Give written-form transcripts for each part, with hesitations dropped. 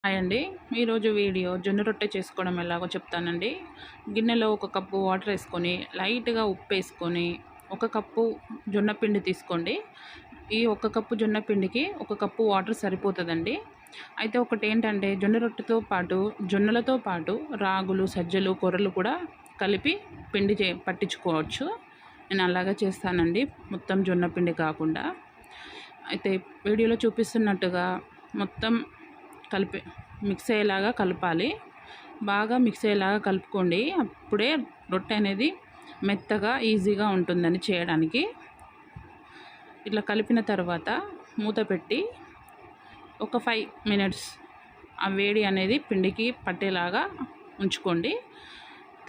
Hi అండి. ఈరోజు video జొన్న రొట్టె చేసుకోవడం ఎలాగో చెప్తానండి. గిన్నెలో ఒక కప్పు వాటర్ వేసుకొని లైట్‌గా ఉప్పేసుకొని ఒక కప్పు జొన్న పిండి తీసుకోండి. ఈ ఒక కప్పు జొన్న పిండికి ఒక కప్పు వాటర్ సరిపోతదండి. అయితే ఒకటేంటంటే జొన్నలతో పాటు రాగులు, సజ్జలు, కొర్రలు కూడా కలిపి పిండి పట్టించుకోవచ్చు. నేను అలాగే చేస్తానండి, మొత్తం జొన్న పిండి కాకుండా. అయితే వీడియోలో చూపిస్తున్నట్టుగా మొత్తం కలిపి మిక్స్ అయ్యేలాగా కలపాలి. బాగా మిక్స్ అయ్యేలాగా కలుపుకోండి. అప్పుడే రొట్టె అనేది మెత్తగా ఈజీగా ఉంటుందని చేయడానికి. ఇట్లా కలిపిన తర్వాత మూత పెట్టి ఒక 5 మినిట్స్ ఆ వేడి అనేది పిండికి పట్టేలాగా ఉంచుకోండి.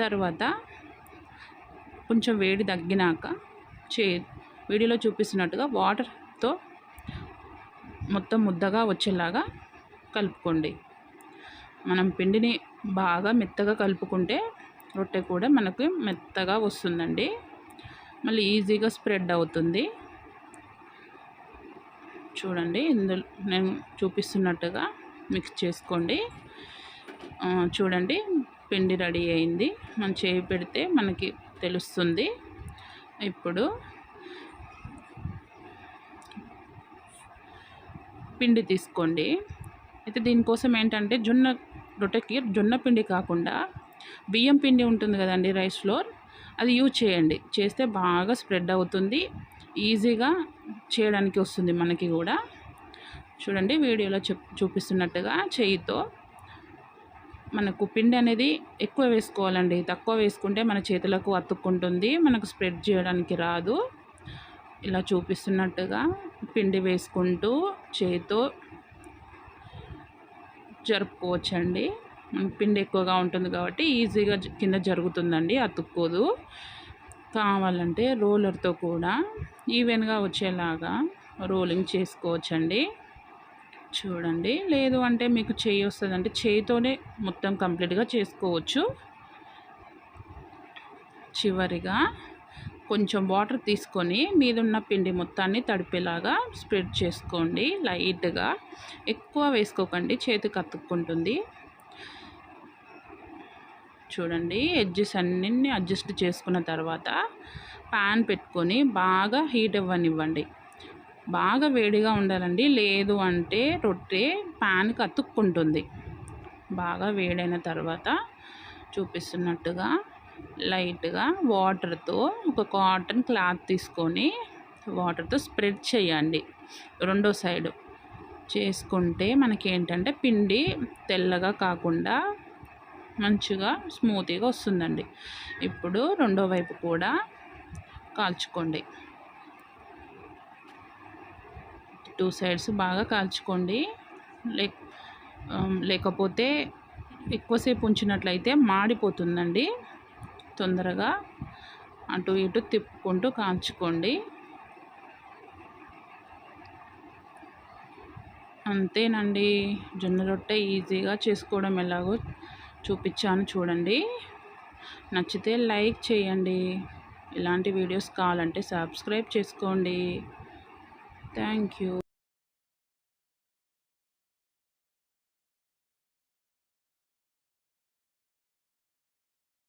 తర్వాత కొంచెం వేడి తగ్గినాక వీడియోలో చూపిస్తున్నట్టుగా వాటర్తో మొత్తం ముద్దగా వచ్చేలాగా కలుపుకోండి. మనం పిండిని బాగా మెత్తగా కలుపుకుంటే రొట్టె కూడా మనకు మెత్తగా వస్తుందండి. మళ్ళీ ఈజీగా స్ప్రెడ్ అవుతుంది. చూడండి, ఇందులో నేను చూపిస్తున్నట్టుగా మిక్స్ చేసుకోండి. చూడండి, పిండి రెడీ అయింది. మనం చేయి పెడితే మనకి తెలుస్తుంది. ఇప్పుడు పిండి తీసుకోండి. అయితే దీనికోసం ఏంటంటే రొట్టెకి జొన్న పిండి కాకుండా బియ్యం పిండి ఉంటుంది కదండి, రైస్ ఫ్లోర్, అది యూజ్ చేయండి. చేస్తే బాగా స్ప్రెడ్ అవుతుంది, ఈజీగా చేయడానికి వస్తుంది మనకి కూడా. చూడండి, వీడియోలో చూపిస్తున్నట్టుగా చేయితో మనకు పిండి అనేది ఎక్కువ వేసుకోవాలండి. తక్కువ వేసుకుంటే మన చేతులకు అతుక్కుంటుంది, మనకు స్ప్రెడ్ చేయడానికి రాదు. ఇలా చూపిస్తున్నట్టుగా పిండి వేసుకుంటూ చేతితో జరుపుకోవచ్చండి. పిండి ఎక్కువగా ఉంటుంది కాబట్టి ఈజీగా కింద జరుగుతుందండి, అతుక్కోదు. కావాలంటే రోలర్తో కూడా ఈవెన్గా వచ్చేలాగా రోలింగ్ చేసుకోవచ్చండి. చూడండి, లేదు అంటే మీకు చేయి వస్తుందంటే చేయితోనే మొత్తం కంప్లీట్గా చేసుకోవచ్చు. చివరిగా కొంచెం వాటర్ తీసుకొని మీదున్న పిండి మొత్తాన్ని తడిపేలాగా స్ప్రెడ్ చేసుకోండి. లైట్గా, ఎక్కువ వేసుకోకండి, చేతికి అతుక్కుంటుంది. చూడండి, ఎడ్జెస్ అన్నీ అడ్జస్ట్ చేసుకున్న తర్వాత ప్యాన్ పెట్టుకొని బాగా హీట్ అవ్వనివ్వండి. బాగా వేడిగా ఉండాలండి, లేదు అంటే రొట్టె ప్యాన్కి అతుక్కుంటుంది. బాగా వేడైన తర్వాత చూపిస్తున్నట్టుగా లైట్గా వాటర్తో ఒక కాటన్ క్లాత్ తీసుకొని వాటర్తో స్ప్రెడ్ చేయండి రెండో సైడు. చేసుకుంటే మనకి ఏంటంటే పిండి తెల్లగా కాకుండా మంచిగా స్మూతీగా వస్తుందండి. ఇప్పుడు రెండో వైపు కూడా కాల్చుకోండి. 2 సైడ్స్ బాగా కాల్చుకోండి. లేకపోతే ఎక్కువసేపు ఉంచినట్లయితే మాడిపోతుందండి. తొందరగా అటు ఇటు తిప్పుకుంటూ కాల్చుకోండి. అంతేనండి, జొన్న రొట్టె ఈజీగా చేసుకోవడం ఎలాగో చూపించాను చూడండి. నచ్చితే లైక్ చేయండి. ఇలాంటి వీడియోస్ కావాలంటే సబ్స్క్రైబ్ చేసుకోండి. Thank you.